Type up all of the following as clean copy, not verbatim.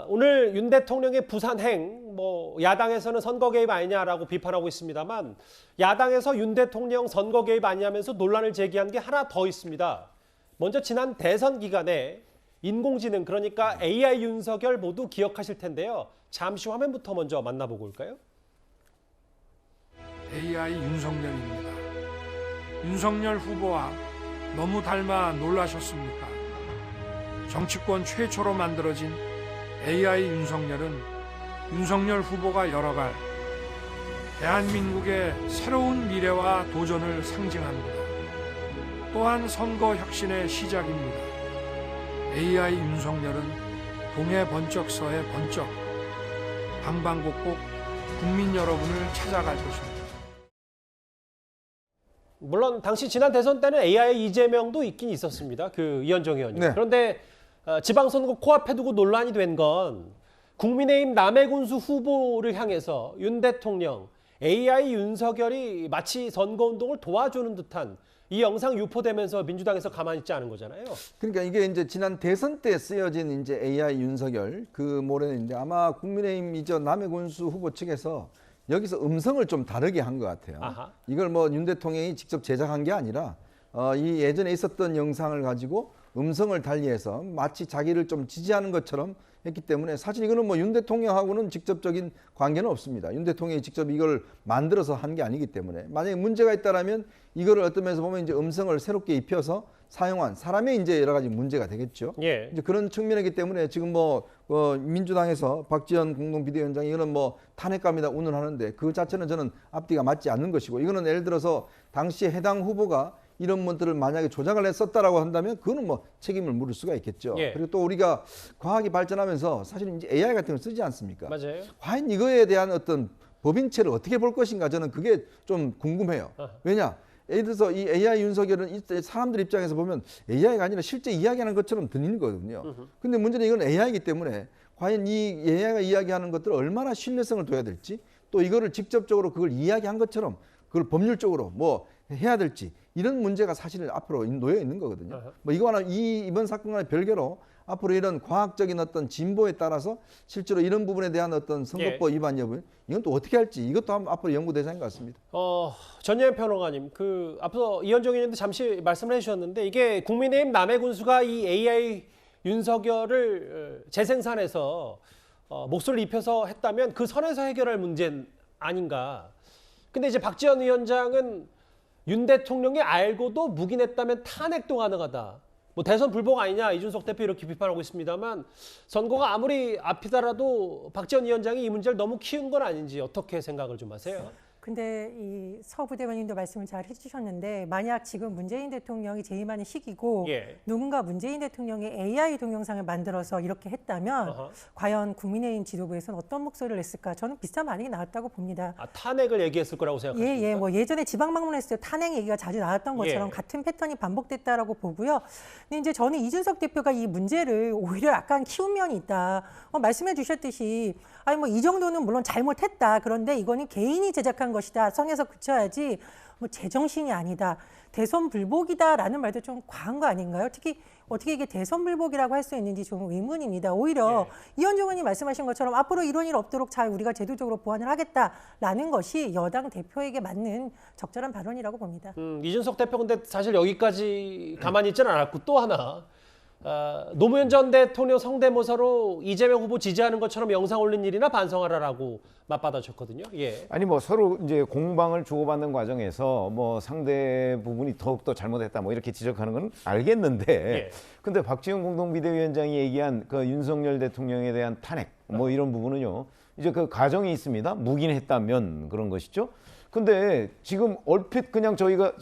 오늘 윤 대통령의 부산행, 야당에서는 선거 개입 아니냐라고 비판하고 있습니다만 야당에서 윤 대통령 선거 개입 아니냐면서 논란을 제기한 게 하나 더 있습니다. 먼저 지난 대선 기간에 인공지능, 그러니까 AI 윤석열 모두 기억하실 텐데요. 잠시 화면부터 먼저 만나보고 올까요? AI 윤석열입니다. 윤석열 후보와 너무 닮아 놀라셨습니까? 정치권 최초로 만들어진 AI 윤석열은 윤석열 후보가 열어갈 대한민국의 새로운 미래와 도전을 상징합니다. 또한 선거 혁신의 시작입니다. AI 윤석열은 동해 번쩍 서해 번쩍 방방곡곡 국민 여러분을 찾아갈 것입니다. 물론 당시 지난 대선 때는 AI 이재명도 있긴 있었습니다. 그 이현정 의원님. 네. 그런데 지방선거 코앞에 두고 논란이 된 건 국민의힘 남해군수 후보를 향해서 윤 대통령, AI 윤석열이 마치 선거운동을 도와주는 듯한 이 영상 유포되면서 민주당에서 가만히 있지 않은 거잖아요. 그러니까 이게 이제 지난 대선 때 쓰여진 이제 AI 윤석열 그 모델인데 아마 국민의힘 이제 남해군수 후보 측에서 여기서 음성을 좀 다르게 한 것 같아요. 아하. 이걸 윤 대통령이 직접 제작한 게 아니라 이 예전에 있었던 영상을 가지고 음성을 달리해서 마치 자기를 좀 지지하는 것처럼 했기 때문에 사실 이거는 윤 대통령하고는 직접적인 관계는 없습니다. 윤 대통령이 직접 이걸 만들어서 한 게 아니기 때문에 만약에 문제가 있다라면 이거를 어떤 면에서 보면 이제 음성을 새롭게 입혀서 사용한 사람의 이제 여러 가지 문제가 되겠죠. 예. 이제 그런 측면이기 때문에 지금 민주당에서 박지원 공동비대위원장이 이거는 탄핵감이다 운운하는데 그 자체는 저는 앞뒤가 맞지 않는 것이고 이거는 예를 들어서 당시에 해당 후보가 이런 것들을 만약에 조작을 했었다라고 한다면 그거는 책임을 물을 수가 있겠죠. 예. 그리고 또 우리가 과학이 발전하면서 사실 이제 AI 같은 걸 쓰지 않습니까? 맞아요. 과연 이거에 대한 어떤 법인체를 어떻게 볼 것인가 저는 그게 좀 궁금해요. 왜냐? 예를 들어서 이 AI 윤석열은 사람들 입장에서 보면 AI가 아니라 실제 이야기하는 것처럼 들리는 거거든요. 근데 문제는 이건 AI이기 때문에 과연 이 AI가 이야기하는 것들을 얼마나 신뢰성을 둬야 될지 또 이거를 직접적으로 그걸 이야기한 것처럼 그걸 법률적으로 해야 될지 이런 문제가 사실 앞으로 놓여 있는 거거든요. 이거나 이번 사건과는 별개로 앞으로 이런 과학적인 어떤 진보에 따라서 실제로 이런 부분에 대한 어떤 선거법 위반 여부 이건 또 어떻게 할지 이것도 앞으로 연구 대상인 것 같습니다. 전예현 평론가님, 앞서 이현정 의원님도 잠시 말씀을 해주셨는데 이게 국민의힘 남해군수가 이 AI 윤석열을 재생산해서 몫을 입혀서 했다면 그 선에서 해결할 문제는 아닌가. 근데 이제 박지원 위원장은 윤 대통령이 알고도 묵인했다면 탄핵도 가능하다. 대선 불복 아니냐 이준석 대표 이렇게 비판하고 있습니다만 선거가 아무리 앞이더라도 박지원 위원장이 이 문제를 너무 키운 건 아닌지 어떻게 생각을 좀 하세요? 근데 이 서 부대변인도 말씀을 잘 해주셨는데 만약 지금 문재인 대통령이 재임하는 시기고 누군가 문재인 대통령의 AI 동영상을 만들어서 이렇게 했다면 과연 국민의힘 지도부에서는 어떤 목소리를 냈을까? 저는 비슷한 반응이 나왔다고 봅니다. 탄핵을 얘기했을 거라고 생각하십니까? 예전에 지방 방문했을 때 탄핵 얘기가 자주 나왔던 것처럼 같은 패턴이 반복됐다라고 보고요. 근데 이제 저는 이준석 대표가 이 문제를 오히려 약간 키운 면이 있다. 말씀해 주셨듯이 이 정도는 물론 잘못했다. 그런데 이거는 개인이 제작한 것이다. 선에서 그쳐야지 제정신이 아니다. 대선 불복이다라는 말도 좀 과한 거 아닌가요? 특히 어떻게 이게 대선 불복이라고 할 수 있는지 좀 의문입니다. 오히려 이현정 의원이 말씀하신 것처럼 앞으로 이런 일 없도록 잘 우리가 제도적으로 보완을 하겠다라는 것이 여당 대표에게 맞는 적절한 발언이라고 봅니다. 이준석 대표 근데 사실 여기까지 가만히 있지는 않았고 또 하나 노무현 전 대통령 성대모사로 이재명 후보 지지하는 것처럼 영상 올린 일이나 반성하라라고 맞받아쳤거든요. 아니 서로 이제 공방을 주고받는 과정에서 상대 부분이 더욱더 잘못했다 이렇게 지적하는 건 알겠는데 근데 박지원 공동비대위원장이 얘기한 그 윤석열 대통령에 대한 탄핵 이런 부분은요. 이제 그 가정이 있습니다. 묵인했다면 그런 것이죠. 근데 지금 얼핏 그냥 저희가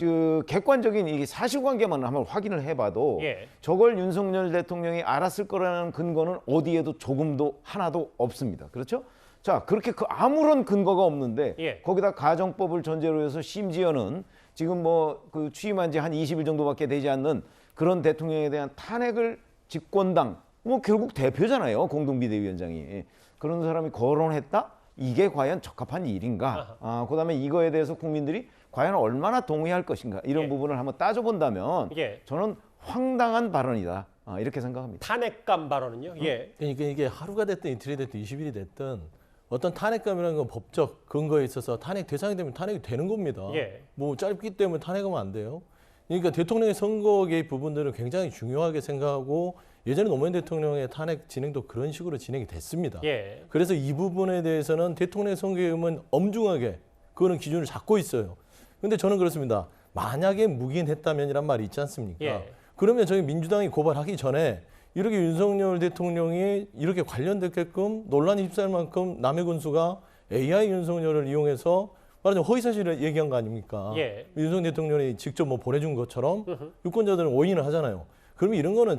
객관적인 이 사실관계만 한번 확인을 해봐도 저걸 윤석열 대통령이 알았을 거라는 근거는 어디에도 조금도 하나도 없습니다. 그렇죠? 자, 그렇게 아무런 근거가 없는데 거기다 가정법을 전제로 해서 심지어는 지금 그 취임한 지 한 20일 정도밖에 되지 않는 그런 대통령에 대한 탄핵을 집권당 결국 대표잖아요. 공동비대위원장이. 그런 사람이 거론했다? 이게 과연 적합한 일인가? 그다음에 이거에 대해서 국민들이 과연 얼마나 동의할 것인가? 이런 부분을 한번 따져본다면 저는 황당한 발언이다. 이렇게 생각합니다. 탄핵감 발언은요? 예. 그러니까 이게 하루가 됐든 이틀이 됐든 20일이 됐든 어떤 탄핵감이라는 건 법적 근거에 있어서 탄핵 대상이 되면 탄핵이 되는 겁니다. 예. 뭐 짧기 때문에 탄핵하면 안 돼요. 그러니까 대통령의 선거 개입 부분들을 굉장히 중요하게 생각하고 예전에 노무현 대통령의 탄핵 진행도 그런 식으로 진행이 됐습니다. 예. 그래서 이 부분에 대해서는 대통령의 선거 개입은 엄중하게 그거는 기준을 잡고 있어요. 근데 저는 그렇습니다. 만약에 묵인했다면이란 말이 있지 않습니까? 예. 그러면 저희 민주당이 고발하기 전에 이렇게 윤석열 대통령이 이렇게 관련됐게끔 논란이 휩싸일 만큼 남의 군수가 AI 윤석열을 이용해서 말하자면 허위사실을 얘기한 거 아닙니까? 예. 윤석열 대통령이 직접 뭐 보내준 것처럼 유권자들은 오인을 하잖아요. 그러면 이런 거는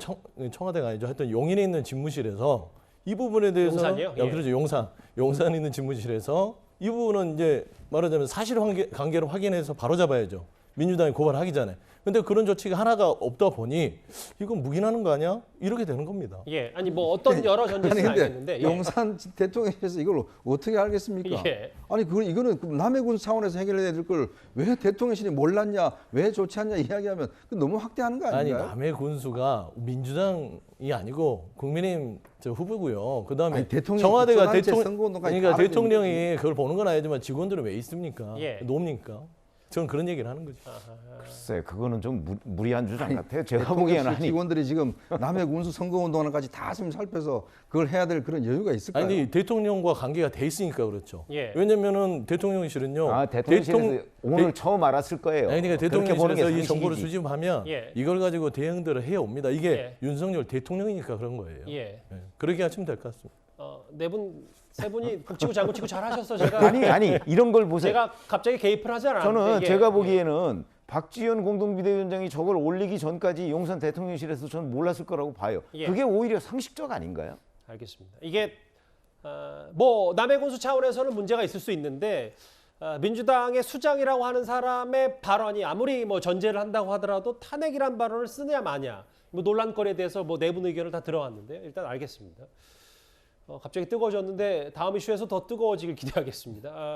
청와대가 아니죠. 하여튼 용인에 있는 집무실에서 이 부분에 대해서 용산이요? 예. 그렇죠. 용산에 있는 집무실에서 이 부분은 이제 말하자면 사실관계를 확인해서 바로 잡아야죠. 민주당이 고발하기 전에. 근데 그런 조치가 하나가 없다 보니 이건 묵인하는 거 아니야? 이렇게 되는 겁니다. 예. 아니 뭐 어떤 여러 전제는 알겠는데. 예. 용산 대통령실에서 이걸 어떻게 알겠습니까? 예. 아니 이거는 남의 군 차원에서 해결해야 될 걸 왜 대통령실이 몰랐냐, 왜 조치하냐 이야기하면 그 너무 확대하는 거 아니 아닌가요? 남의 군수가 민주당이 아니고 국민의힘 후보고요. 그다음에 아니, 대통령이 청와대가 국정단체 대통령 선거운동까지 그러니까 다 하는 대통령이 그걸 보는 건 아니지만 직원들은 왜 있습니까? 예. 놉니까? 저는 그런 얘기를 하는 거죠. 글쎄, 그거는 좀 무리한 주장 같아요. 제가 보기에는 대통령실 아니. 직원들이 지금 남의 군수 선거운동하는까지 다 지금 살펴서 그걸 해야 될 그런 여유가 있을까요? 아니 대통령과 관계가 돼 있으니까 그렇죠. 예. 왜냐면은 대통령실은요. 대통령실에서 오늘 처음 알았을 거예요. 아니, 그러니까 그렇게 보는 게 대통령실에서 이 정보를 상식이지. 수집하면 예. 이걸 가지고 대응들을 해 옵니다. 이게 예. 윤석열 대통령이니까 그런 거예요. 예. 예. 그렇게 하시면 될 것 같습니다. 네 분, 세 분이 북치고 장구치고 잘하셔서 제가 아니 이런 걸 보세요. 제가 갑자기 개입을 하지 않았는데 저는 예. 제가 보기에는 박지원 공동비대위원장이 저걸 올리기 전까지 용산 대통령실에서 저는 몰랐을 거라고 봐요. 예. 그게 오히려 상식적 아닌가요? 알겠습니다. 이게 뭐 남의 군수 차원에서는 문제가 있을 수 있는데 민주당의 수장이라고 하는 사람의 발언이 아무리 뭐 전제를 한다고 하더라도 탄핵이란 발언을 쓰느냐 마냐 뭐 논란거리에 대해서 뭐 내분 의견을 다 들어왔는데 일단 알겠습니다. 갑자기 뜨거워졌는데 다음 이슈에서 더 뜨거워지길 기대하겠습니다.